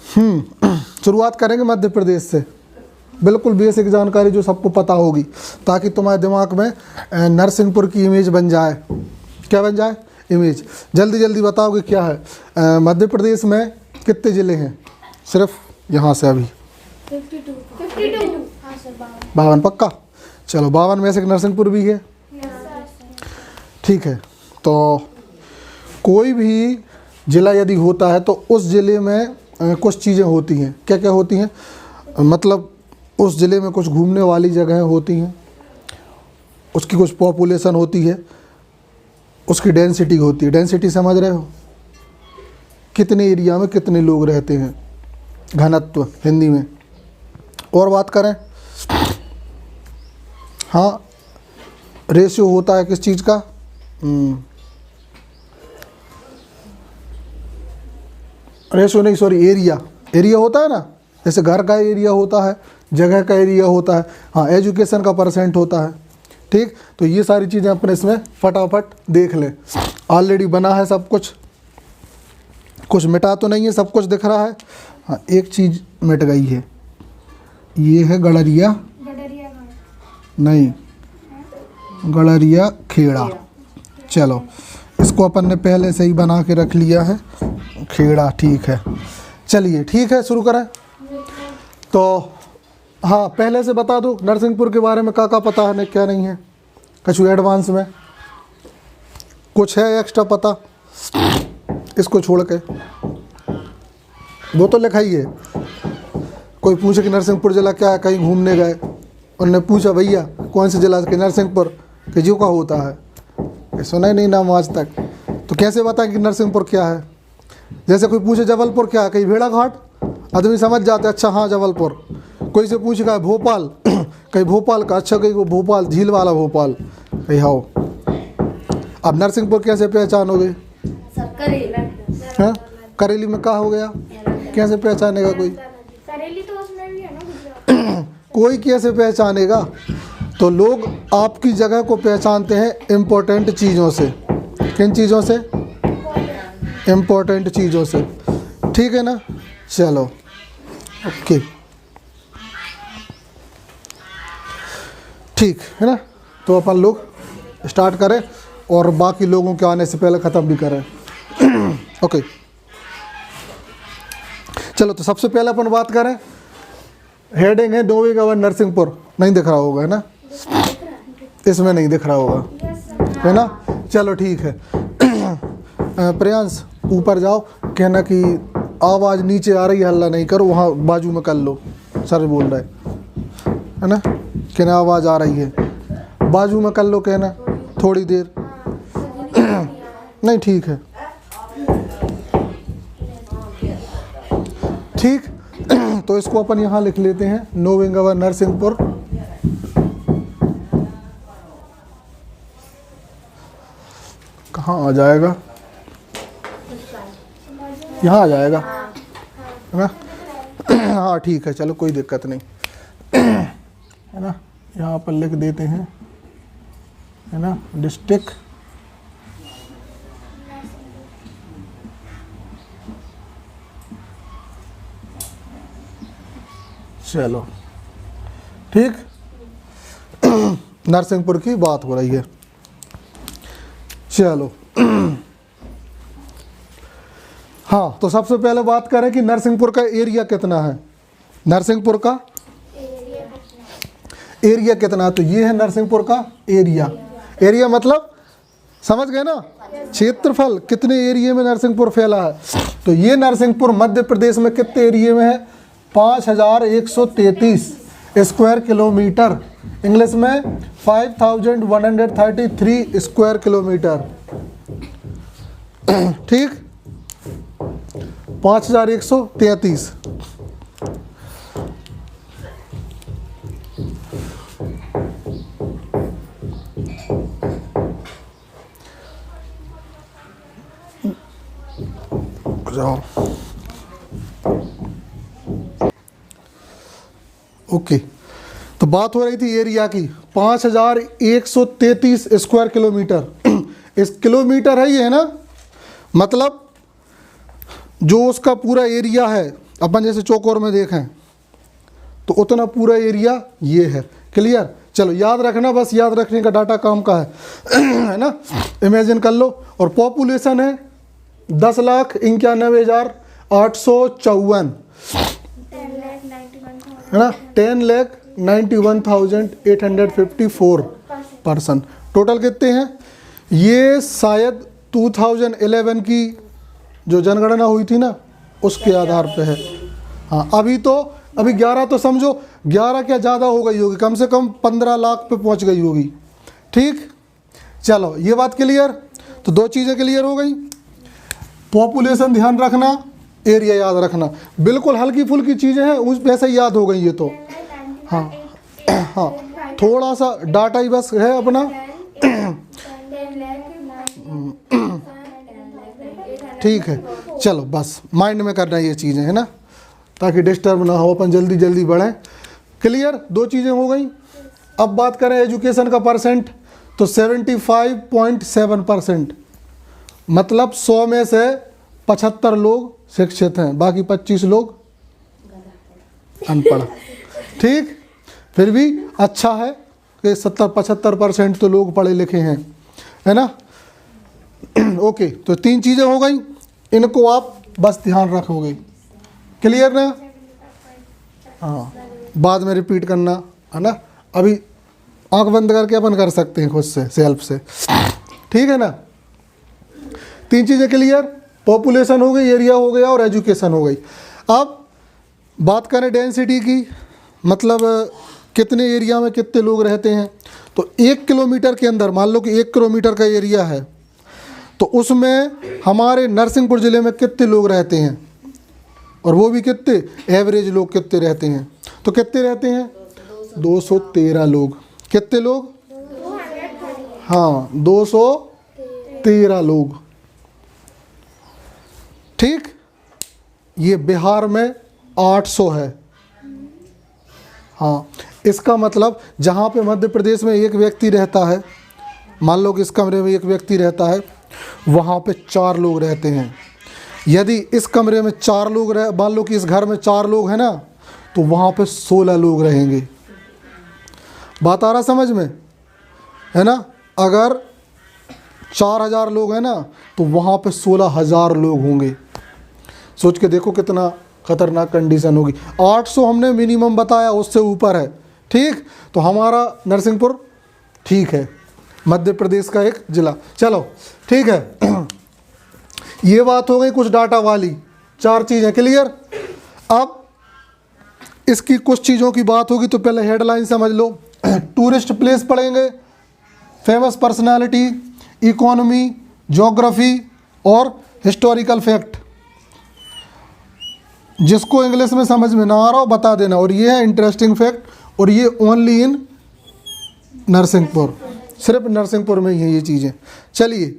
शुरुआत करेंगे मध्य प्रदेश से। बिल्कुल बेसिक जानकारी जो सबको पता होगी, ताकि तुम्हारे दिमाग में नरसिंहपुर की इमेज बन जाए। क्या बन जाए? इमेज। जल्दी जल्दी बताओगे क्या है। मध्य प्रदेश में कितने ज़िले हैं? सिर्फ यहाँ से अभी 52। पक्का? चलो 52 में से नरसिंहपुर भी है। ठीक है, तो कोई भी ज़िला यदि होता है तो उस ज़िले में कुछ चीज़ें होती हैं। क्या क्या होती हैं? मतलब उस ज़िले में कुछ घूमने वाली जगहें होती हैं, उसकी कुछ पॉपुलेशन होती है, उसकी डेंसिटी होती है। डेंसिटी समझ रहे हो? कितने एरिया में कितने लोग रहते हैं, घनत्व हिंदी में। और बात करें, हाँ, रेशियो होता है किस चीज़ का? रेशियो नहीं, सॉरी, एरिया। एरिया होता है ना, जैसे घर का एरिया होता है, जगह का एरिया होता है, हाँ, एजुकेशन का परसेंट होता है। ठीक, तो ये सारी चीज़ें अपने इसमें फटाफट देख लें। ऑलरेडी बना है सब कुछ, कुछ मिटा तो नहीं है, सब कुछ दिख रहा है। हाँ, एक चीज़ मिट गई है, ये है गड़रिया नहीं, गड़रिया खेड़ा। चलो, इसको अपन ने पहले से ही बना के रख लिया है, खेड़ा। ठीक है, चलिए ठीक है, शुरू करें। तो हाँ, पहले से बता दूँ नरसिंहपुर के बारे में क्या पता है क्या नहीं है। कुछ एडवांस में कुछ है एक्स्ट्रा पता, इसको छोड़ के वो तो लिखा ही है। कोई पूछे कि नरसिंहपुर जिला क्या है, कहीं घूमने गए, उन्होंने पूछा भैया कौन से जिला के? नरसिंहपुर के जो का होता है, सुना ही नहीं नाम आज तक, तो कैसे बताएं कि नरसिंहपुर क्या है। जैसे कोई पूछे जबलपुर क्या है, कहीं भेड़ाघाट, आदमी समझ जाते अच्छा हाँ जबलपुर। कोई से पूछेगा भोपाल, कहीं भोपाल का, अच्छा कहीं वो भोपाल झील वाला भोपाल, कहीं हाँ। अब नरसिंहपुर कैसे पहचानोगे? हाँ, करेली में क्या हो गया, कैसे पहचानेगा कोई? करेली तो उसमें भी है ना। कोई कैसे पहचानेगा? तो लोग आपकी जगह को पहचानते हैं इम्पोर्टेंट चीज़ों से। किन चीज़ों से? इम्पोर्टेंट चीज़ों से। ठीक है ना, चलो ओके, ठीक है ना। तो अपन लोग स्टार्ट करें और बाकी लोगों के आने से पहले ख़त्म भी करें। ओके, चलो, तो सबसे पहले अपन बात करें, हेडिंग है नोवे गवर्न नरसिंहपुर। नहीं दिख रहा होगा है ना, इसमें नहीं दिख रहा होगा है ना। चलो ठीक है, प्रियांश ऊपर जाओ, कहना कि आवाज़ नीचे आ रही है, हल्ला नहीं करो, वहाँ बाजू में कर लो, सर बोल रहे है ना। कहना आवाज़ आ रही है, बाजू में कर लो, कहना थोड़ी देर। नहीं ठीक है, ठीक। तो इसको अपन यहाँ लिख लेते हैं, नोवे गवर्न नरसिंहपुर। कहाँ आ जाएगा? यहाँ आ जाएगा है ना। हाँ ठीक है, चलो कोई दिक्कत नहीं है ना। यहाँ पर लिख देते हैं है ना, डिस्ट्रिक्ट चलो ठीक। नरसिंहपुर की बात हो रही है, चलो। हाँ, तो सबसे पहले बात करें कि नरसिंहपुर का एरिया कितना है। नरसिंहपुर का एरिया कितना है? तो ये है नरसिंहपुर का एरिया। एरिया मतलब समझ गए ना, क्षेत्रफल, कितने एरिया में नरसिंहपुर फैला है। तो ये नरसिंहपुर मध्य प्रदेश में कितने एरिया में है? 5133 स्क्वायर किलोमीटर, इंग्लिश में 5133 स्क्वायर किलोमीटर। ठीक, 5133। जाओ ओके, तो बात हो रही थी एरिया की, 5133 स्क्वायर किलोमीटर। इस किलोमीटर है ये है ना, मतलब जो उसका पूरा एरिया है अपन जैसे चौकोर में देखें तो उतना पूरा एरिया ये है। क्लियर? चलो याद रखना, बस याद रखने का डाटा काम का है है ना। इमेजिन कर लो, और पॉपुलेशन है 10,91,854 है ना, 10,91,854 पर्सन। टोटल कितने हैं? ये शायद 2011 की जो जनगणना हुई थी ना, उसके आधार पे है। हाँ, अभी 11 तो समझो, 11 क्या ज़्यादा हो गई होगी, कम से कम 15 लाख पे पहुंच गई होगी। ठीक, चलो ये बात क्लियर। तो दो चीज़ें क्लियर हो गई, पॉपुलेशन ध्यान रखना, एरिया याद रखना। बिल्कुल हल्की फुल्की चीज़ें हैं, उस वैसे ही याद हो गई ये तो। हाँ हाँ, थोड़ा सा डाटा ही बस है अपना। ठीक है, चलो बस माइंड में करना ये चीज़ें, है ना, ताकि डिस्टर्ब ना हो, अपन जल्दी जल्दी बढ़ें। क्लियर? दो चीज़ें हो गई। अब बात करें एजुकेशन का परसेंट, तो 75.7%, मतलब 100 में से 75 लोग शिक्षित हैं, बाकी 25 लोग अनपढ़। ठीक, फिर भी अच्छा है कि 70-75% तो लोग पढ़े लिखे हैं, है ना। ओके, तो तीन चीज़ें हो गई, इनको आप बस ध्यान रखोगे। क्लियर ना? हाँ, बाद में रिपीट करना, है ना। अभी आंख बंद करके अपन कर सकते हैं खुद से, सेल्फ से। ठीक है ना। तीन चीज़ें क्लियर, पॉपुलेशन हो गई, एरिया हो गया और एजुकेशन हो गई। अब बात करें डेंसिटी की, मतलब कितने एरिया में कितने लोग रहते हैं। तो 1 किलोमीटर के अंदर, मान लो कि 1 किलोमीटर का एरिया है, तो उसमें हमारे नरसिंहपुर ज़िले में कितने लोग रहते हैं, और वो भी कितने, एवरेज लोग कितने रहते हैं। तो कितने रहते हैं? 213 लोग। कितने लोग? हाँ, 213 लोग। ठीक, ये बिहार में 800 है। हाँ, इसका मतलब जहाँ पे मध्य प्रदेश में एक व्यक्ति रहता है, मान लो कि इस कमरे में एक व्यक्ति रहता है, वहाँ पे 4 लोग रहते हैं। यदि इस कमरे में 4 लोग रह, मान लो कि इस घर में 4 लोग हैं ना, तो वहाँ पे 16 लोग रहेंगे। बात आ रहा समझ में, है ना। अगर 4000 लोग हैं ना, तो वहाँ पे 16,000 लोग होंगे। सोच के देखो कितना खतरनाक कंडीशन होगी। 800 हमने मिनिमम बताया, उससे ऊपर है। ठीक, तो हमारा नरसिंहपुर ठीक है, मध्य प्रदेश का एक ज़िला। चलो ठीक है, ये बात हो गई कुछ डाटा वाली, 4 चीज़ें क्लियर। अब इसकी कुछ चीज़ों की बात होगी, तो पहले हेडलाइन समझ लो। टूरिस्ट प्लेस पढ़ेंगे, फेमस पर्सनालिटी, इकोनॉमी, ज्योग्राफी और हिस्टोरिकल फैक्ट। जिसको इंग्लिश में समझ में ना आ रहा हो बता देना। और ये है इंटरेस्टिंग फैक्ट, और ये ओनली इन नरसिंहपुर, सिर्फ नरसिंहपुर में ही है ये चीज़ें। चलिए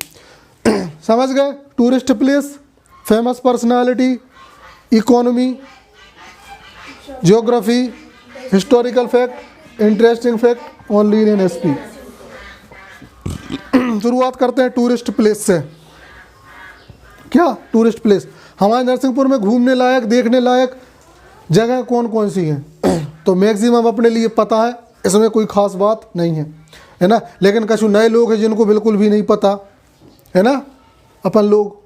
समझ गए। Tourist place, famous personality, economy, geography, historical fact, interesting fact, only in SP. शुरुआत करते हैं टूरिस्ट प्लेस से। क्या टूरिस्ट प्लेस? हमारे नरसिंहपुर में घूमने लायक, देखने लायक जगह कौन कौन सी हैं? तो मैक्सिमम अपने लिए पता है, इसमें कोई ख़ास बात नहीं है ना। लेकिन कुछ नए लोग हैं जिनको बिल्कुल भी नहीं पता, है ना, अपन लोग।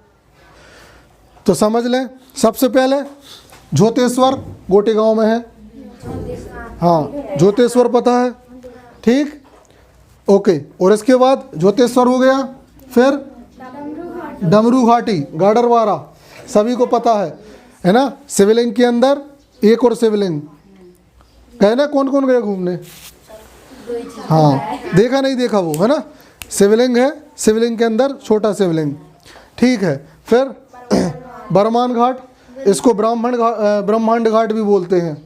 तो समझ लें, सबसे पहले झोतेश्वर गोटेगांव में है। हाँ, झोतेश्वर पता है, ठीक, ओके। और इसके बाद झोतेश्वर हो गया, फिर डमरू घाटी, गाडरवारा, सभी को पता है ना। शिवलिंग के अंदर एक और शिवलिंग गए ना, कौन कौन गए घूमने? हाँ, देखा नहीं देखा वो, है ना। शिवलिंग है, शिवलिंग के अंदर छोटा शिवलिंग, ठीक है। फिर बरमान घाट, इसको ब्रह्मांड घाट भी बोलते हैं,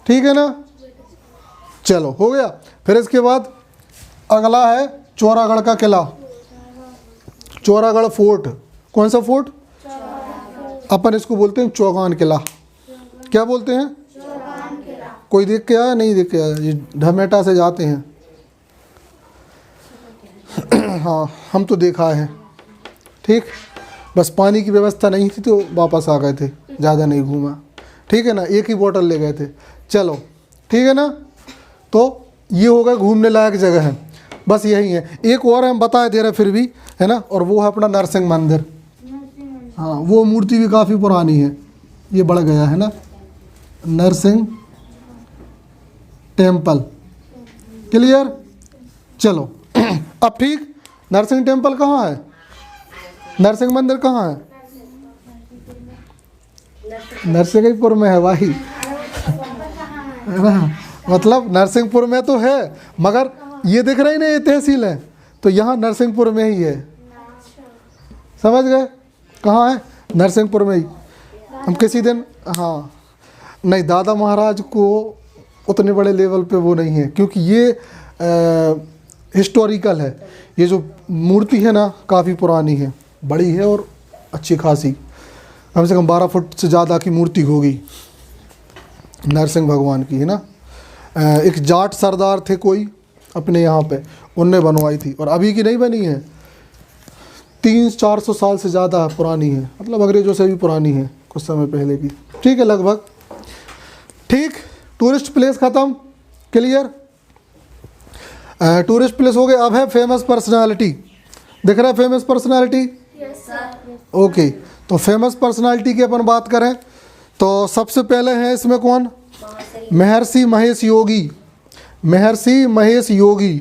ठीक है ना। चलो हो गया। फिर इसके बाद अगला है चौरागढ़ का किला, चौरागढ़ फोर्ट। कौन सा फोर्ट? अपन इसको बोलते हैं चौगान किला। क्या बोलते हैं? कोई देख के आया? नहीं देख के आया? ये ढमेटा से जाते हैं। हाँ, हम तो देखा है, ठीक। बस पानी की व्यवस्था नहीं थी तो वापस आ गए थे। ज़्यादा नहीं घूमा, ठीक है ना, एक ही बोतल ले गए थे। चलो ठीक है ना, तो ये हो गया घूमने लायक जगह है, बस यही है। एक और हम बता दे रहे फिर भी, है ना, और वो है अपना नरसिंह मंदिर। हाँ, वो मूर्ति भी काफ़ी पुरानी है, ये बढ़ गया है ना, नरसिंह टेम्पल। क्लियर? चलो अब ठीक, नरसिंह टेम्पल कहाँ है, नरसिंह मंदिर कहाँ है? नरसिंहपुर में है भाई, है ना, मतलब नरसिंहपुर में तो है, मगर ये दिख रही ना, ये तहसील है, तो यहाँ नरसिंहपुर में ही है। समझ गए? कहाँ है? नरसिंहपुर में ही। हम किसी दिन, हाँ नहीं, दादा महाराज को उतने बड़े लेवल पे वो नहीं है, क्योंकि ये हिस्टोरिकल है। ये जो मूर्ति है ना काफ़ी पुरानी है, बड़ी है और अच्छी खासी, कम से कम 12 फुट से ज़्यादा की मूर्ति होगी नरसिंह भगवान की, है ना। एक जाट सरदार थे कोई अपने यहाँ पे, उनने बनवाई थी, और अभी की नहीं बनी है, 300-400 साल से ज़्यादा पुरानी है, मतलब अंग्रेज़ों से भी पुरानी है, कुछ समय पहले की, ठीक है, लगभग। ठीक, टूरिस्ट प्लेस ख़त्म। क्लियर? टूरिस्ट प्लेस हो गए। अब है फेमस पर्सनालिटी। दिख रहा है फेमस पर्सनालिटी? ओके, तो फेमस पर्सनालिटी की अपन बात करें तो सबसे पहले हैं इसमें कौन? महर्षि महेश योगी। महर्षि महेश योगी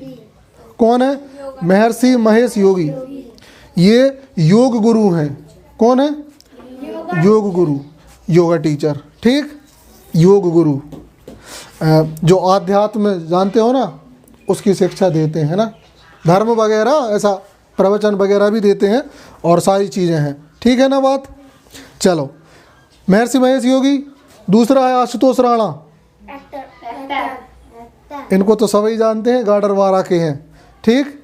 कौन है? महर्षि महेश योगी, ये योग गुरु हैं। कौन है? योग गुरु, योगा टीचर, ठीक, योग गुरु। जो आध्यात्म जानते हो ना, उसकी शिक्षा देते हैं ना, धर्म वगैरह ऐसा प्रवचन वगैरह भी देते हैं, और सारी चीज़ें हैं, ठीक है ना बात। चलो, महर्षि महेश योगी। दूसरा है आशुतोष राणा, इनको तो सभी जानते हैं, गाडरवारा के हैं, ठीक,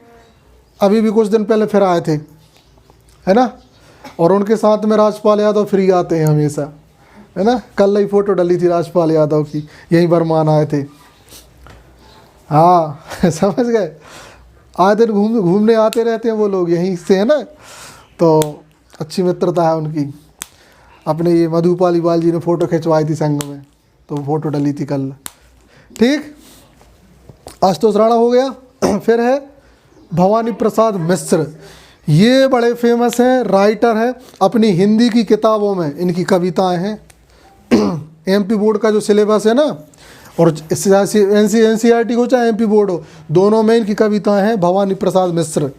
अभी भी कुछ दिन पहले फिर आए थे, है ना, और उनके साथ में राजपाल यादव फ्री आते हैं हमेशा, है ना, कल ही फोटो डली थी राजपाल यादव की, यहीं बरमान आए थे। हाँ समझ गए, आए दिन घूमने आते रहते हैं वो लोग, यहीं से, है ना, तो अच्छी मित्रता है उनकी। अपने ये मधुपाली बाल जी ने फ़ोटो खिंचवाई थी संग में, तो फ़ोटो डली थी कल, ठीक। आशुतोष राणा हो गया। फिर है भवानी प्रसाद मिश्र, ये बड़े फेमस हैं, राइटर हैं, अपनी हिंदी की किताबों में इनकी कविताएं हैं। एमपी बोर्ड का जो सिलेबस है ना, और एनसीईआरटी हो चाहे एमपी बोर्ड हो, दोनों में इनकी कविताएं हैं। भवानी प्रसाद मिश्र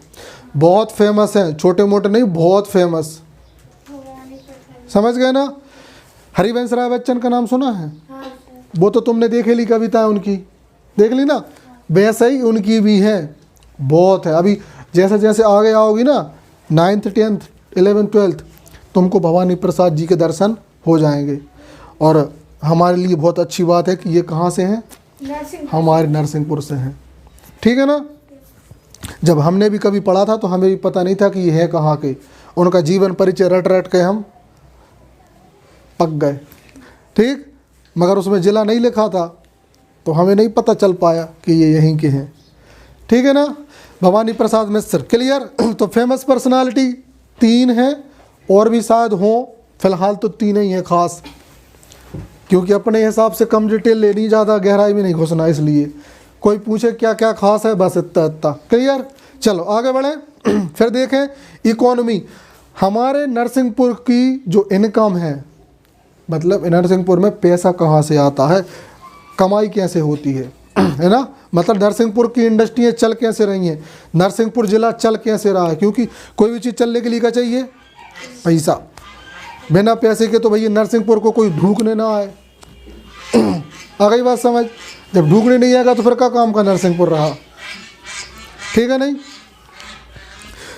बहुत फेमस हैं, छोटे मोटे नहीं, बहुत फेमस, समझ गए ना। हरिवंश राय बच्चन का नाम सुना है? वो तो तुमने देखे ली कविताएं उनकी, देख ली ना, वैसे ही उनकी भी है, बहुत है। अभी जैसे जैसे आगे आओगी ना, 9th 10th 11th 12th, तुमको भवानी प्रसाद जी के दर्शन हो जाएंगे। और हमारे लिए बहुत अच्छी बात है कि ये कहाँ से हैं? हमारे नरसिंहपुर से हैं, ठीक है ना। जब हमने भी कभी पढ़ा था तो हमें भी पता नहीं था कि ये है कहाँ के, उनका जीवन परिचय रट रट के हम पक गए, ठीक, मगर उसमें ज़िला नहीं लिखा था तो हमें नहीं पता चल पाया कि ये यहीं के हैं, ठीक है ना। भवानी प्रसाद मिश्र, क्लियर। तो फेमस पर्सनालिटी 3 हैं, और भी शायद हों, फिलहाल तो 3 ही हैं खास, क्योंकि अपने हिसाब से कम डिटेल लेनी, ज़्यादा गहराई में नहीं घुसना, इसलिए कोई पूछे क्या क्या खास है, बस इतना इतना, क्लियर। चलो आगे बढ़ें। फिर देखें इकोनॉमी, हमारे नरसिंहपुर की जो इनकम है, मतलब नरसिंहपुर में पैसा कहाँ से आता है, कमाई कैसे होती है ना, मतलब नरसिंहपुर की इंडस्ट्रियाँ चल कैसे रही हैं, नरसिंहपुर ज़िला चल कैसे रहा है, क्योंकि कोई भी चीज़ चलने के लिए क्या चाहिए? पैसा। बिना पैसे के तो भैया नरसिंहपुर को कोई ढूंढने ना आए। आ गई बात समझ? जब ढूंढने नहीं आएगा तो फिर क्या काम का नरसिंहपुर रहा, ठीक है नहीं।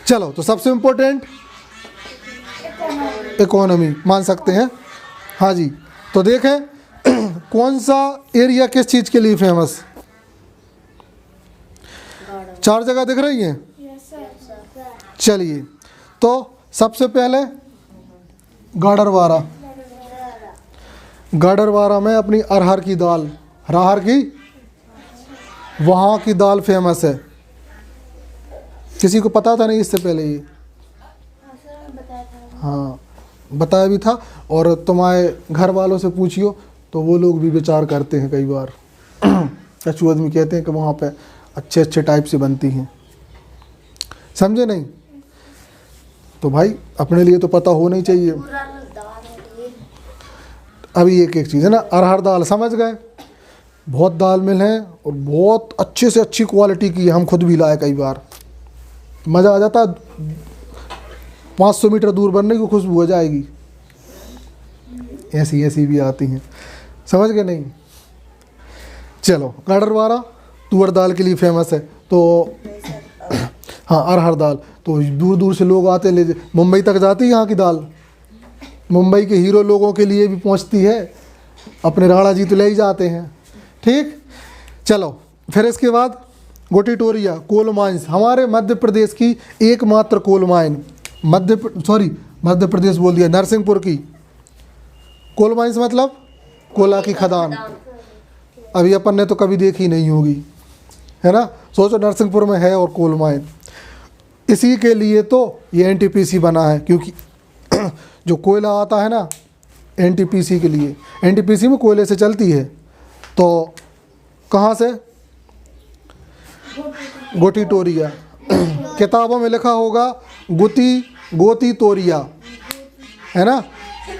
चलो, तो सबसे इम्पोर्टेंट इकोनॉमी मान सकते हैं, हाँ जी। तो देखें कौन सा एरिया किस चीज़ के लिए फेमस? 4 जगह दिख रही हैं, चलिए। तो सबसे पहले गाडरवारा, गाडरवारा में अपनी अरहर की दाल, राहर की, वहाँ की दाल फेमस है। किसी को पता था नहीं इससे पहले ये? हाँ, बताया भी था। और तुम्हारे घर वालों से पूछियो तो वो लोग भी विचार करते हैं कई बार। कछु आदमी कहते हैं कि वहाँ पे अच्छे अच्छे टाइप से बनती हैं, समझे नहीं? तो भाई अपने लिए तो पता होना ही चाहिए। अभी एक एक चीज़ है ना, अरहर दाल समझ गए, बहुत दाल मिल है और बहुत अच्छे से अच्छी क्वालिटी की है। हम खुद भी लाए कई बार, मज़ा आ जाता है। 500 मीटर दूर बनने की खुशबू हो जाएगी। ऐसी ऐसी भी आती हैं, समझ गए नहीं? चलो, गाडरवारा तुअर दाल के लिए फेमस है। तो हाँ, अरहर दाल तो दूर दूर से लोग आते ले, मुंबई तक जाती है यहाँ की दाल। मुंबई के हीरो लोगों के लिए भी पहुँचती है, अपने राणा जी तो ले ही जाते हैं। ठीक, चलो फिर इसके बाद गोटीटोरिया कोल माइंस, हमारे मध्य प्रदेश की एकमात्र कोल माइन, मध्य प्रदेश बोल दिया, नरसिंहपुर की कोल माइंस मतलब कोला की खदान। अभी अपन ने तो कभी देखी नहीं होगी, है ना? सोचो नरसिंहपुर में है और कोल माइन। इसी के लिए तो ये एनटीपीसी बना है, क्योंकि जो कोयला आता है ना एनटीपीसी के लिए, एनटीपीसी में कोयले से चलती है। तो कहाँ से? गोटीटोरिया। किताबों में लिखा होगा गोती तोरिया, है ना?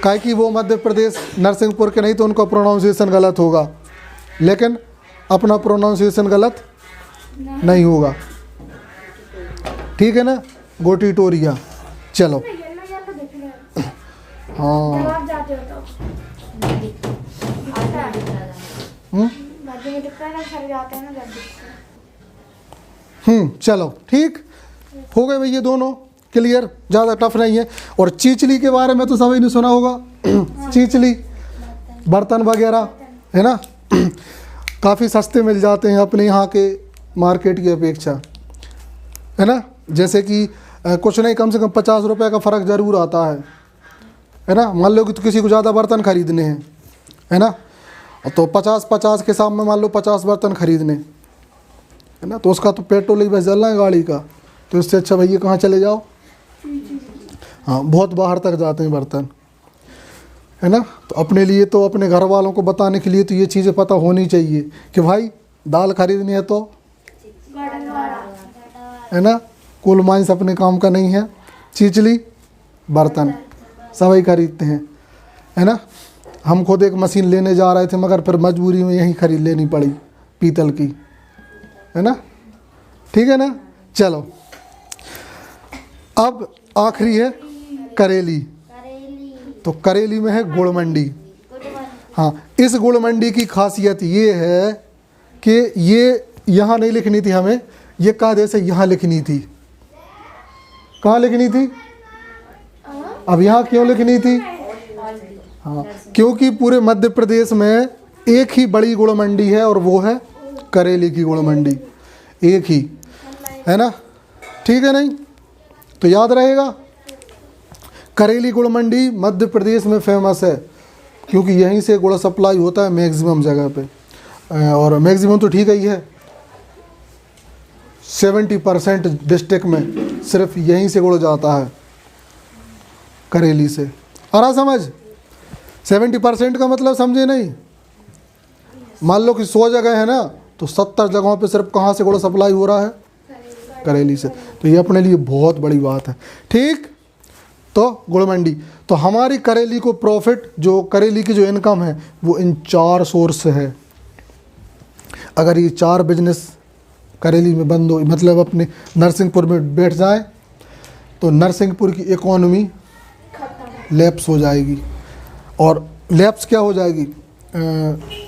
काहे कि वो मध्य प्रदेश नरसिंहपुर के नहीं तो उनका प्रोनाउंसिएशन गलत होगा, लेकिन अपना प्रोनाउंसिएशन गलत नहीं होगा। ठीक है ना? गोटीटोरिया। चलो, येलो येलो दिख रहा है। हाँ, जब आप जाते हो तो मध्य में दिखता है ना, सर जाते हैं ना जब दिखता है। चलो ठीक हो गए भाई, ये दोनों क्लियर, ज़्यादा टफ नहीं है। और चीचली के बारे में तो सभी ने सुना होगा। चीचली बर्तन वगैरह, है ना? काफ़ी सस्ते मिल जाते हैं अपने यहाँ के मार्केट की अपेक्षा, है ना? जैसे कि कुछ नहीं, कम से कम 50 रुपये का फ़र्क ज़रूर आता है ना? मान लो कि तो किसी को ज़्यादा बर्तन खरीदने हैं, है ना? तो 50 के हिसाब में मान लो 50 बर्तन खरीदने, है ना? तो उसका तो पेट्रोल ही बस जलना है गाड़ी का। तो इससे अच्छा भैया कहाँ चले जाओ, हाँ, बहुत बाहर तक जाते हैं बर्तन, है ना? तो अपने लिए तो, अपने घर वालों को बताने के लिए तो ये चीज़ें पता होनी चाहिए कि भाई दाल खरीदनी है तो, है ना? कोल माइंस अपने काम का नहीं है, चीचली बर्तन सभी खरीदते हैं, है ना? हम खुद एक मशीन लेने जा रहे थे, मगर फिर मजबूरी में यहीं खरीद लेनी पड़ी, पीतल की, है ना? ठीक है ना? चलो, अब आखिरी है करेली। तो करेली में है गुड़ मंडी। हाँ, इस गुड़ मंडी की खासियत ये है कि ये यहाँ नहीं लिखनी थी हमें, ये कायदे से यहाँ लिखनी थी। कहाँ लिखनी थी? अब यहाँ क्यों लिखनी थी? हाँ, क्योंकि पूरे मध्य प्रदेश में एक ही बड़ी गुड़ मंडी है और वो है करेली की गुड़ मंडी, एक ही, है ना? ठीक है नहीं? तो याद रहेगा, करेली गुड़ मंडी मध्य प्रदेश में फेमस है, क्योंकि यहीं से गुड़ सप्लाई होता है मैक्सिमम जगह पे। और मैक्सिमम तो ठीक ही है, 70% डिस्ट्रिक्ट में सिर्फ यहीं से गुड़ जाता है, करेली से। आ रहा समझ? 70% का मतलब समझे नहीं? मान लो कि 100 जगह है ना, तो 70 जगहों पे सिर्फ कहाँ से गुड़ सप्लाई हो रहा है? करेली से। तो ये अपने लिए बहुत बड़ी बात है। ठीक, तो गुड़ मंडी, तो हमारी करेली को प्रॉफिट, जो करेली की जो इनकम है वो इन 4 सोर्स से है। अगर ये 4 बिजनेस करेली में बंद हो, मतलब अपने नरसिंहपुर में बैठ जाए, तो नरसिंहपुर की इकोनॉमी लैप्स हो जाएगी। और लैप्स क्या हो जाएगी?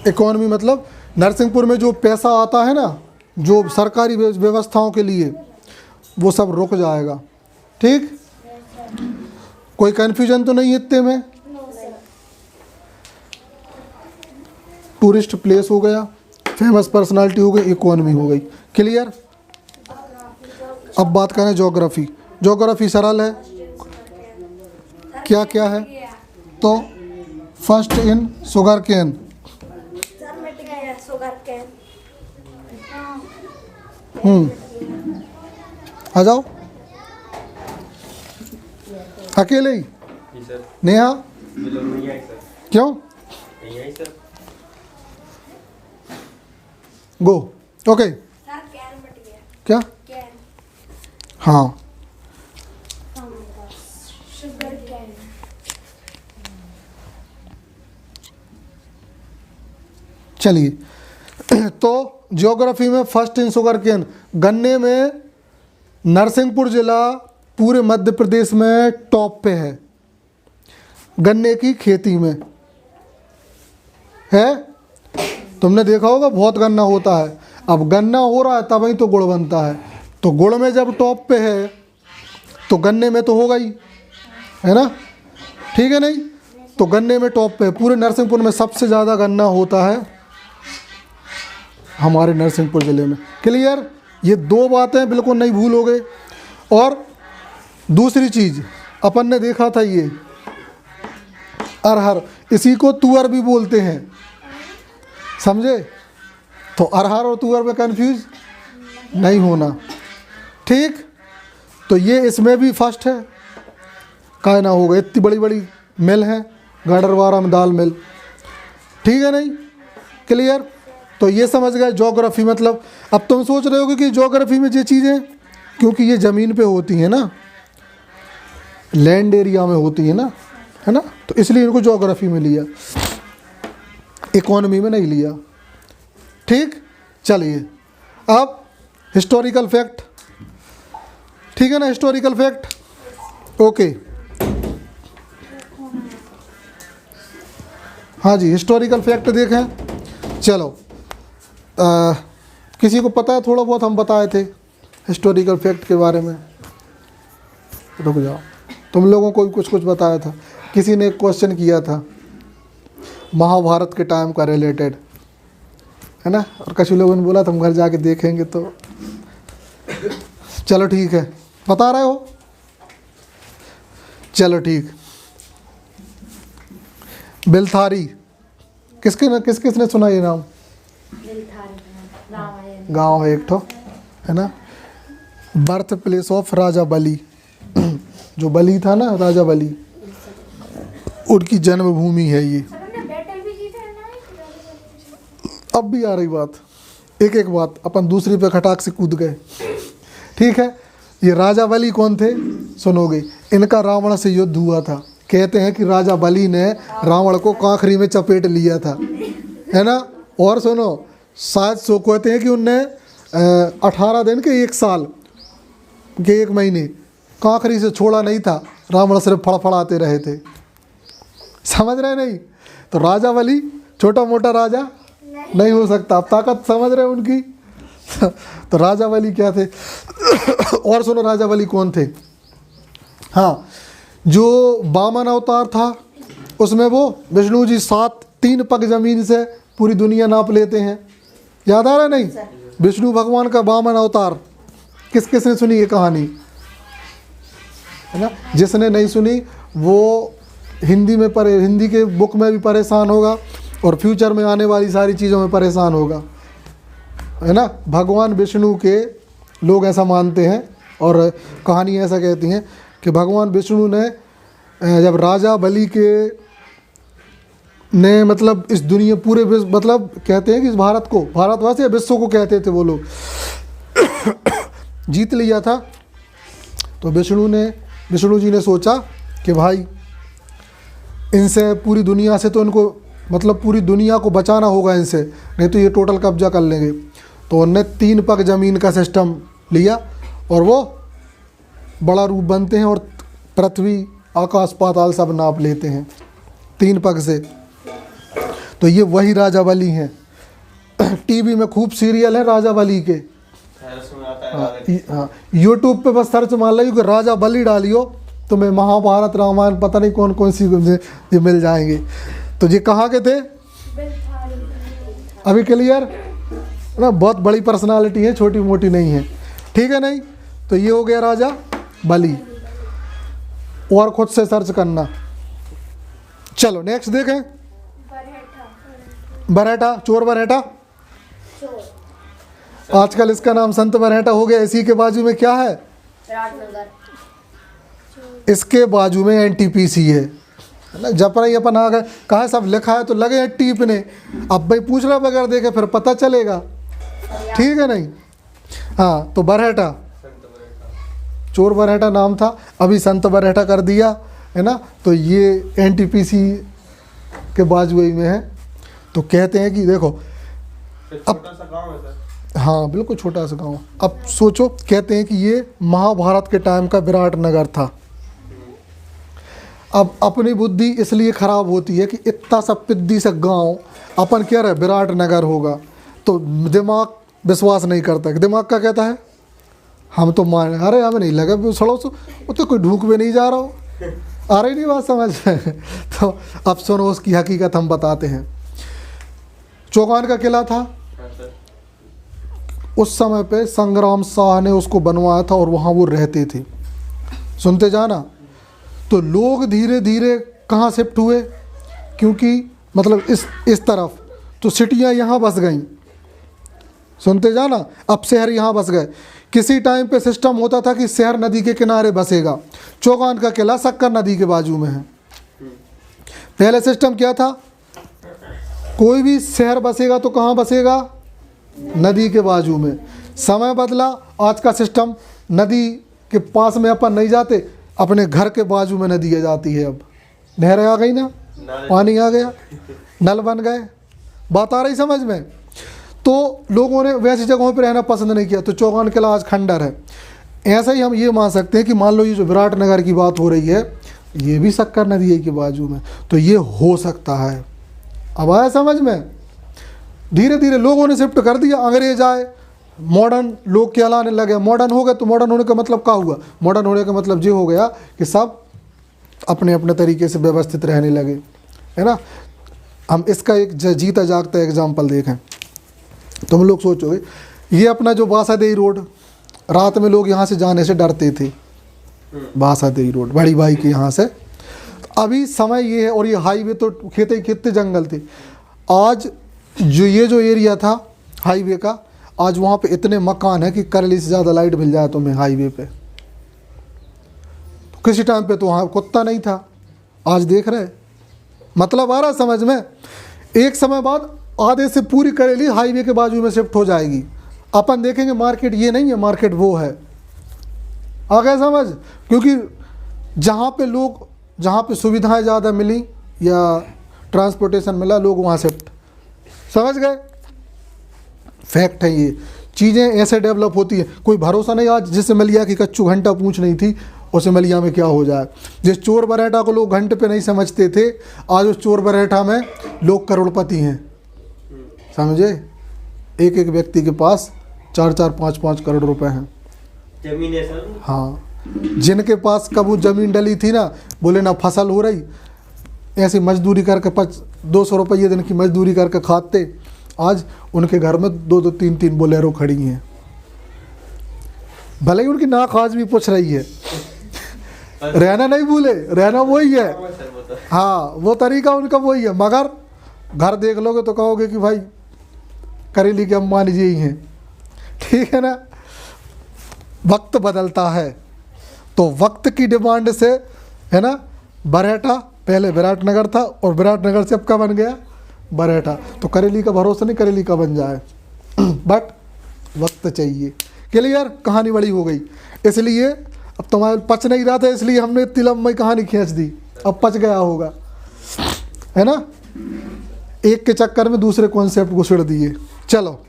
इकोनॉमी मतलब नरसिंहपुर में जो पैसा आता है ना, जो सरकारी व्यवस्थाओं के लिए, वो सब रुक जाएगा। ठीक, कोई कन्फ्यूजन तो नहीं इतने में? टूरिस्ट प्लेस हो गया, फेमस पर्सनालिटी हो गई, इकोनॉमी हो गई, क्लियर? अब बात करें ज्योग्राफी। ज्योग्राफी सरल है, क्या क्या है? तो फर्स्ट इन शुगर केन, आ जाओ, अकेले ही जी सर। नेहा बिलो नहीं आई सर। क्यों? नहीं आई सर। गो। ओके। सर कैन बट गया। क्या? कैन। हाँ शुगर कैन। चलिए तो ज्योग्राफी में फर्स्ट इन शुगर केन, गन्ने में नरसिंहपुर जिला पूरे मध्य प्रदेश में टॉप पे है गन्ने की खेती में, है। तुमने देखा होगा बहुत गन्ना होता है। अब गन्ना हो रहा है तभी तो गुड़ बनता है, तो गुड़ में जब टॉप पे है तो गन्ने में तो होगा ही, है ना, ठीक है नहीं? तो गन्ने में टॉप पे है। पूरे नरसिंहपुर में सबसे ज़्यादा गन्ना होता है हमारे नरसिंहपुर ज़िले में। क्लियर? ये दो बातें बिल्कुल नहीं भूलोगे। और दूसरी चीज़ अपन ने देखा था ये अरहर, इसी को तुअर भी बोलते हैं, समझे? तो अरहर और तुअर में कंफ्यूज नहीं होना, ठीक? तो ये इसमें भी फर्स्ट है, काय ना होगा। इतनी बड़ी बड़ी मिल है गाडरवारा में, दाल मिल, ठीक है नहीं? क्लियर? तो ये समझ गए ज्योग्राफी मतलब। अब तुम सोच रहे होगे कि ज्योग्राफी में ये चीज़ें, क्योंकि ये ज़मीन पे होती हैं ना, लैंड एरिया में होती है ना, है ना, तो इसलिए इनको ज्योग्राफी में लिया, इकोनॉमी में नहीं लिया, ठीक? चलिए अब हिस्टोरिकल फैक्ट, ठीक है ना, हिस्टोरिकल फैक्ट, ओके। हाँ जी, हिस्टोरिकल फैक्ट देखें। चलो किसी को पता है? थोड़ा बहुत हम बताए थे हिस्टोरिकल फैक्ट के बारे में। रुक जाओ, तुम लोगों को भी कुछ कुछ बताया था। किसी ने एक क्वेश्चन किया था महाभारत के टाइम का रिलेटेड, है ना, और कुछ लोगों ने बोला तुम घर जाके देखेंगे। तो चलो ठीक है, बता रहे हो, चलो ठीक। बिलथारी, किसने सुना ये नाम? गांव है एक ठो, है ना, बर्थ प्लेस ऑफ राजा बलि, जो बलि था ना, राजा बलि, उनकी जन्मभूमि है ये। बैटल भी जीते हैं ना। अब भी आ रही बात, एक एक बात, अपन दूसरी पे खटाक से कूद गए, ठीक है। ये राजा बलि कौन थे सुनोगे। इनका रावण से युद्ध हुआ था। कहते हैं कि राजा बलि ने रावण को कांखरी में चपेट लिया था, है ना। और सुनो, शायद सो कहते हैं कि उनने 18 दिन के 1 साल के 1 महीने कांखरी से छोड़ा नहीं था, रावण सिर्फ फड़फड़ाते रहे थे, समझ रहे नहीं? तो राजा बलि छोटा मोटा राजा नहीं हो सकता। आप ताकत समझ रहे उनकी। तो राजा बलि क्या थे? और सुनो, राजा बलि कौन थे? हाँ, जो वामन अवतार था उसमें वो विष्णु जी 3 पग जमीन से पूरी दुनिया नाप लेते हैं, याद आ रहा नहीं? विष्णु भगवान का वामन अवतार, किसने सुनी ये कहानी, है ना? जिसने नहीं सुनी वो हिंदी के बुक में भी परेशान होगा और फ्यूचर में आने वाली सारी चीज़ों में परेशान होगा, है ना। भगवान विष्णु के लोग ऐसा मानते हैं और कहानी ऐसा कहती हैं कि भगवान विष्णु ने जब राजा बलि के ने मतलब इस दुनिया पूरे विश्व, मतलब कहते हैं कि इस भारतवासी या विश्व को कहते थे वो लोग, जीत लिया था, तो विष्णु जी ने सोचा कि भाई इनसे पूरी दुनिया से तो इनको मतलब पूरी दुनिया को बचाना होगा इनसे, नहीं तो ये टोटल कब्जा कर लेंगे। तो उनने 3 पग ज़मीन का सिस्टम लिया और वो बड़ा रूप बनते हैं और पृथ्वी आकाश पाताल सब नाप लेते हैं 3 पग से। तो ये वही राजा बलि हैं। टीवी में खूब सीरियल है राजा बलि के। हाँ, यूट्यूब पे बस सर्च मार लो कि राजा बलि डालियो, तुम्हें महाभारत रामायण पता नहीं कौन कौन सी ये मिल जाएंगे। तो ये कहाँ के थे अभी? क्लियर ना, बहुत बड़ी पर्सनालिटी है, छोटी मोटी नहीं है, ठीक है नहीं। तो ये हो गया राजा बलि, और खुद से सर्च करना। चलो नेक्स्ट देखें। बरहेटा, चोर बरहेटा, आजकल इसका नाम संत बरहेटा हो गया। इसी के बाजू में क्या है? इसके बाजू में एनटीपीसी है ना। जब ही अपन आ गए कहा सब लिखा है तो लगे हैं टीपने। अब भाई पूछना बगैर देखे फिर पता चलेगा, ठीक है नहीं। हाँ तो बरहेटा, चोर बरहेटा नाम था, अभी संत बरहेटा कर दिया है ना। तो ये एनटीपीसी के बाजू ही में है। तो कहते हैं कि देखो छोटा सा गांव है सर। हाँ बिल्कुल छोटा सा गांव। अब सोचो, कहते हैं कि ये महाभारत के टाइम का विराट नगर था। अब अपनी बुद्धि इसलिए ख़राब होती है कि इतना सा पिद्दी सा गांव अपन कह रहे विराट नगर होगा, तो दिमाग विश्वास नहीं करता। दिमाग का कहता है हम तो मान, अरे हमें नहीं लगा सड़ो सो, वो तो कोई ढूक भी नहीं जा रहा हो, आ रही नहीं बात समझ में। तो अब सुनो उसकी हकीकत हम बताते हैं। चौगान का किला था, हाँ सर। उस समय पे संग्राम शाह ने उसको बनवाया था और वहाँ वो रहते थे। सुनते जाना। तो लोग धीरे धीरे कहाँ शिफ्ट हुए, क्योंकि मतलब इस तरफ तो सिटियाँ यहाँ बस गईं। सुनते जाना। अब शहर यहाँ बस गए। किसी टाइम पे सिस्टम होता था कि शहर नदी के किनारे बसेगा। चौगान का किला सक्कर नदी के बाजू में है। पहले सिस्टम क्या था, कोई भी शहर बसेगा तो कहाँ बसेगा, नदी के बाजू में। समय बदला, आज का सिस्टम नदी के पास में अपन नहीं जाते, अपने घर के बाजू में नदी आ जाती है। अब नहरें आ गई ना, पानी आ गया, नल बन गए। बात आ रही समझ में। तो लोगों ने वैसी जगहों पर रहना पसंद नहीं किया, तो चौगान किला आज खंडर है। ऐसा ही हम ये मान सकते हैं कि मान लो ये जो विराट नगर की बात हो रही है, ये भी सक्कर नदी के बाजू में, तो ये हो सकता है। अब आया समझ में। धीरे धीरे लोगों ने शिफ्ट कर दिया। अंग्रेज आए, मॉडर्न लोग कहलाने लगे। मॉडर्न हो गए तो मॉडर्न होने का मतलब क्या हुआ, मॉडर्न होने का मतलब ये हो गया कि सब अपने अपने तरीके से व्यवस्थित रहने लगे, है ना। हम इसका एक जीता जागता एग्जाम्पल देखें। तुम लोग सोचोगे ये अपना जो बासादेई रोड, रात में लोग यहाँ से जाने से डरते थे। बासादेई रोड बड़ी भाई के यहाँ से, अभी समय ये है। और ये हाईवे तो खेते ही खेते जंगल थे। आज जो ये जो एरिया था हाईवे का, आज वहाँ पे इतने मकान है कि करली से ज़्यादा लाइट मिल जाए तुम्हें हाईवे पे। तो किसी टाइम पे तो वहाँ कुत्ता नहीं था, आज देख रहे। मतलब आ रहा समझ में। एक समय बाद आधे से पूरी करेली हाईवे के बाजू में शिफ्ट हो जाएगी। अपन देखेंगे मार्केट ये नहीं है, मार्केट वो है। आ गए समझ। क्योंकि जहाँ पे लोग, जहाँ पे सुविधाएं ज़्यादा मिली या ट्रांसपोर्टेशन मिला, लोग वहाँ शिफ्ट। समझ गए। फैक्ट है ये। चीज़ें ऐसे डेवलप होती हैं, कोई भरोसा नहीं। आज जिस मलिया की कच्चू घंटा पूछ नहीं थी, उस मलिया में क्या हो जाए। जिस चोर बरहेटा को लोग घंटे पे नहीं समझते थे, आज उस चोर बरहेटा में लोग करोड़पति हैं। समझे। एक एक व्यक्ति के पास 4-4, 5-5 करोड़ रुपए हैं। जमीन है सर। हाँ, जिनके पास कबू ज़मीन डली थी ना, बोले ना फसल हो रही, ऐसी मजदूरी करके 200 रुपये दिन की मजदूरी करके खाते, आज उनके घर में 2-2, 3-3 बोलेरो खड़ी हैं। भले ही उनकी नाक आज भी पूछ रही है, रहना नहीं भूले, रहना वही है। हाँ, वो तरीका उनका वही है। मगर घर देख लोगे तो कहोगे कि भाई करेली के अम्बानी जी ही हैं। ठीक है ना। वक्त बदलता है, तो वक्त की डिमांड से, है ना। बरहेटा पहले विराट नगर था और विराट नगर से अब क्या बन गया, बरहेटा। तो करेली का भरोसा नहीं, करेली का बन जाए। बट वक्त चाहिए। क्लियर। कहानी बड़ी हो गई, इसलिए अब तुम्हारे पच नहीं रहा था, इसलिए हमने इतनी लंबी कहानी खींच दी। अब पच गया होगा, है ना। एक के चक्कर में दूसरे कॉन्सेप्ट घुसड़ दिए। चलो,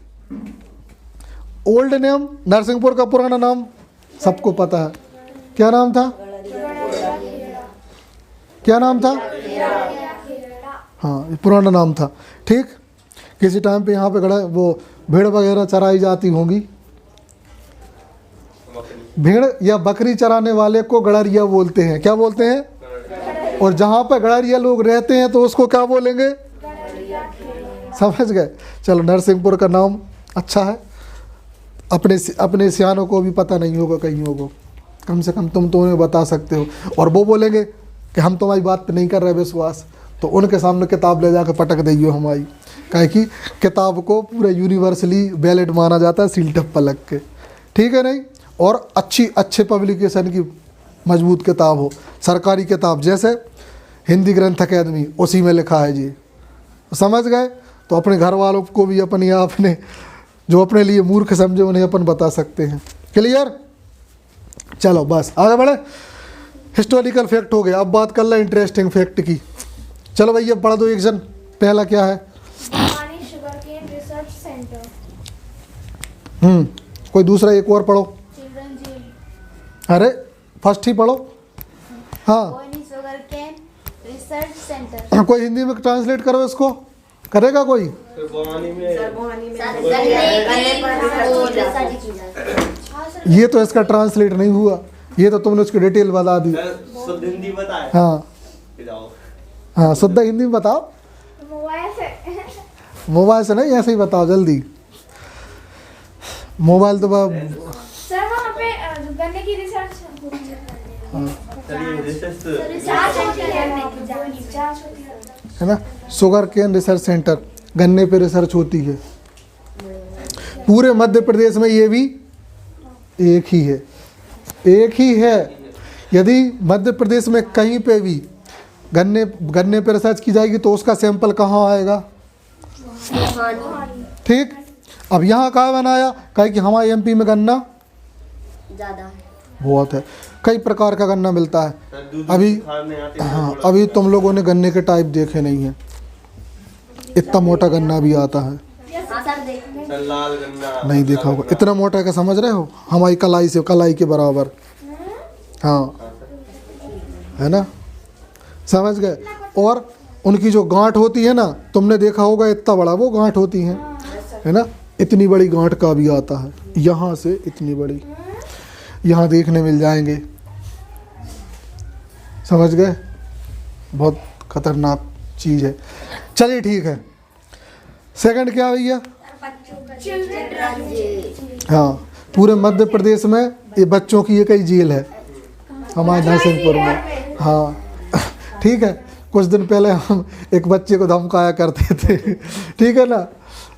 ओल्ड नेम, नरसिंहपुर का पुराना नाम सबको पता है। क्या नाम था, क्या नाम था। हाँ, ये पुराना नाम था। ठीक। किसी टाइम पे यहाँ पे वो भेड़ वगैरह चराई जाती होंगी। भेड़ या बकरी चराने वाले को गड़रिया बोलते हैं। क्या बोलते हैं। और जहाँ पे गड़रिया लोग रहते हैं तो उसको क्या बोलेंगे, समझ गए। चलो, नरसिंहपुर का नाम अच्छा है। अपने सियानों को भी पता नहीं होगा, कईयों को, कम से कम तुम तो उन्हें बता सकते हो। और वो बोलेंगे कि हम तुम्हारी बात पे नहीं कर रहे विश्वास, तो उनके सामने किताब ले जाकर पटक देइयो हमारी। काहे कि किताब को पूरा यूनिवर्सली वैलिड माना जाता है, सील टप्पा लग के। ठीक है नहीं। और अच्छे पब्लिकेशन की मजबूत किताब हो, सरकारी किताब, जैसे हिंदी ग्रंथ अकेदमी, उसी में लिखा है जी। समझ गए? तो अपने घर वालों को भी अपन या अपने जो अपने लिए मूर्ख समझे उन्हें अपन बता सकते हैं। क्लियर? चलो बस आगे बढ़े। हिस्टोरिकल फैक्ट हो गया, अब बात कर ले इंटरेस्टिंग फैक्ट की। चलो भैया पढ़ दो एक जन। पहला क्या है? Bhavani sugarcane research centre. कोई दूसरा एक और पढ़ो। Children jail. अरे फर्स्ट ही पढ़ो। हाँ भवानी शुगरकेन रिसर्च सेंटर। कोई हिंदी में ट्रांसलेट करो इसको, करेगा कोई? फिर भवानी में ये तो इसका ट्रांसलेट नहीं हुआ, ये तो तुमने उसकी डिटेल बता दी। शुद्ध हिंदी बताए। हाँ जाओ। हाँ शुद्ध हिंदी में बताओ। मोबाइल से। मोबाइल से नहीं, ऐसे ही बताओ जल्दी। मोबाइल तो सर वहाँ पे गन्ने की रिसर्च होती है। चलिए रिसर्च रिसर्च होती है वहाँ पे, जांच होती है। है ना, शुगर केन रिसर्च सेंटर, गन्ने पे रिसर्च होती है। पूरे मध्य प्रदेश में ये भी एक ही है, एक ही है। यदि मध्य प्रदेश में कहीं पे भी गन्ने पे रिसर्च की जाएगी तो उसका सैंपल कहाँ आएगा? ठीक। अब यहाँ कहाँ बनाया? कहे कि हमारे एमपी में गन्ना ज़्यादा है, बहुत है, कई प्रकार का गन्ना मिलता है। दूध अभी खाने आते हैं। हाँ, अभी तुम लोगों ने गन्ने के टाइप देखे नहीं हैं, इतना मोटा गन्ना भी आता है। हाँ सर देखो सर लाल गन्ना नहीं देखा होगा, इतना मोटा का समझ रहे हो, हमारी कलाई से कलाई के बराबर। हाँ है ना, समझ गए। और उनकी जो गांठ होती है ना, तुमने देखा होगा इतना बड़ा वो गांठ होती है ना, इतनी बड़ी गांठ का भी आता है, यहाँ से इतनी बड़ी, यहाँ देखने मिल जाएंगे। समझ गए? बहुत खतरनाक चीज़ है। चलिए ठीक है। सेकंड क्या भैया? Children jail. हाँ, पूरे मध्य प्रदेश में ये बच्चों की एक ही जेल है, हमारे नरसिंहपुर में। हाँ ठीक है। कुछ दिन पहले हम एक बच्चे को धमकाया करते थे, ठीक है ना,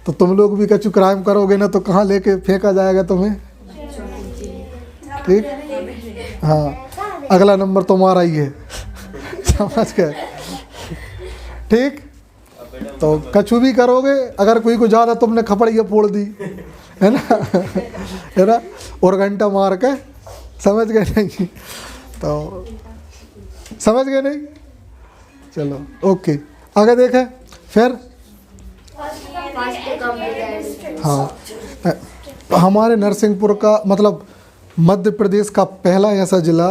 तो तुम लोग भी कछु क्राइम करोगे ना तो कहाँ लेके फेंका जाएगा तुम्हें? ठीक। हाँ, अगला नंबर तुम्हारा ही है। समझ गए? ठीक। तो कछु भी करोगे, अगर कोई को ज़्यादा तुमने खपड़िया फोड़ दी, है ना, है ना, और घंटा मार के, समझ गए नहीं? तो समझ गए नहीं? चलो ओके, आगे देखें फिर। हाँ, हमारे नरसिंहपुर का मतलब मध्य प्रदेश का पहला ऐसा जिला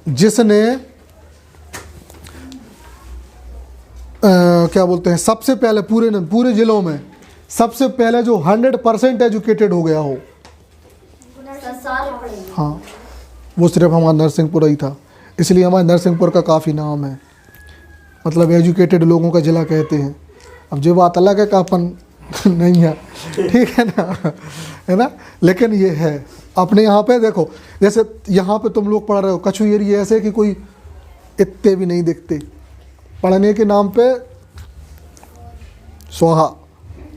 जिसने क्या बोलते हैं, सबसे पहले पूरे जिलों में सबसे पहले जो 100% एजुकेटेड हो गया हो, हाँ, वो सिर्फ हमारा नरसिंहपुर ही था। इसलिए हमारे नरसिंहपुर का काफ़ी नाम है, मतलब एजुकेटेड लोगों का जिला कहते हैं। अब जो बात अलग है कि अपन नहीं है, ठीक है ना, है ना, लेकिन ये है अपने यहाँ पे। देखो जैसे यहाँ पे तुम लोग पढ़ रहे हो, कछु एरिया ऐसे कि कोई इतने भी नहीं दिखते, पढ़ने के नाम पे स्वाहा,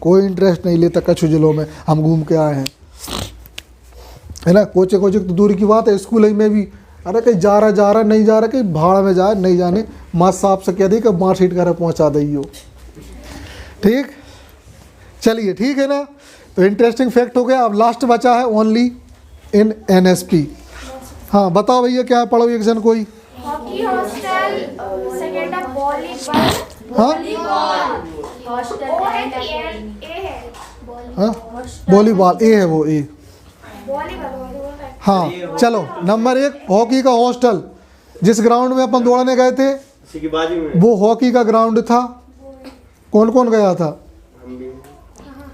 कोई इंटरेस्ट नहीं लेता कछु जिलों में। हम घूम के आए हैं, है ना, कोचे तो दूर की बात है, स्कूल ही में भी अरे कहीं जा रहा नहीं जा रहा, कहीं भाड़ा में जाए नहीं जाने, मास्टर साहब से कह दी कि मार्कशीट घर पहुँचा दी हो। ठीक, चलिए ठीक है ना। तो इंटरेस्टिंग फैक्ट हो गया। अब लास्ट बचा है ओनली इन NSP। हाँ बताओ भैया क्या पढ़ो एक जन कोई। हॉकी हॉस्टल, सेकंड है वॉलीबॉल। हाँ हॉस्टल ओ है कि ए है? हाँ, वॉलीबॉल ए है, वो ए। वॉलीबॉल है। हाँ चलो, नंबर 1 हॉकी का हॉस्टल, जिस ग्राउंड में अपन दौड़ने गए थे इसी की बाजू में वो हॉकी का ग्राउंड था। कौन कौन गया था? हम भी।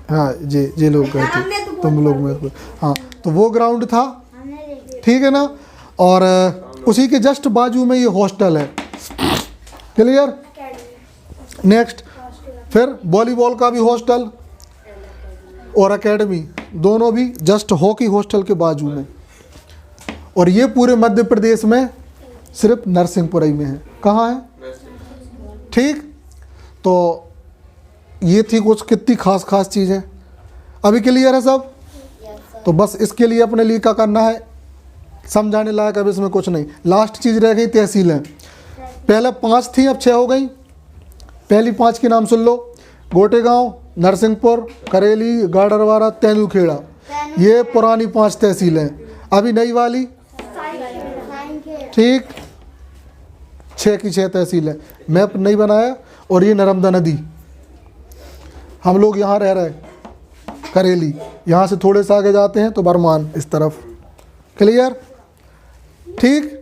हाँ जे लोग गए थे, तुम लोग में। हाँ तो वो ग्राउंड था, ठीक है ना, और उसी के जस्ट बाजू में ये हॉस्टल है। क्लियर? नेक्स्ट, फिर वॉलीबॉल का भी हॉस्टल और एकेडमी, दोनों भी जस्ट हॉकी हॉस्टल के बाजू में। और ये पूरे मध्य प्रदेश में सिर्फ नरसिंहपुर ही में है। कहाँ है? ठीक। तो ये थी कुछ कितनी खास चीज़ें। अभी क्लियर है सब? तो बस इसके लिए अपने लिए क्या करना है, समझाने लायक अब इसमें कुछ नहीं। लास्ट चीज़ रह गई तहसीलें। पहले 5 थी, अब 6 हो गई। पहली 5 के नाम सुन लो, गोटेगांव, नरसिंहपुर, करेली, गाडरवारा, तेंदुखेड़ा। ये पुरानी 5 तहसीलें। अभी नई वाली, ठीक, 6 की 6 तहसीलें। मैप नहीं बनाया। और ये नर्मदा नदी, हम लोग यहाँ रह रहे हैं करेली, यहाँ से थोड़े से आगे जाते हैं तो बरमान इस तरफ। क्लियर, ठीक।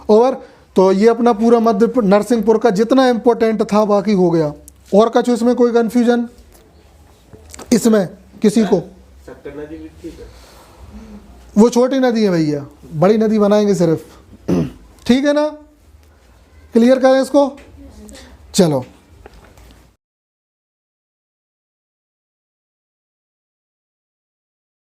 और तो ये अपना पूरा मध्य नरसिंहपुर का जितना इम्पोर्टेंट था बाकी हो गया। और कुछ इसमें कोई कन्फ्यूजन इसमें किसी को? सत्तर नदी भी ठीक है। वो छोटी नदी है भैया, बड़ी नदी बनाएंगे सिर्फ। ठीक है ना, क्लियर करें इसको। चलो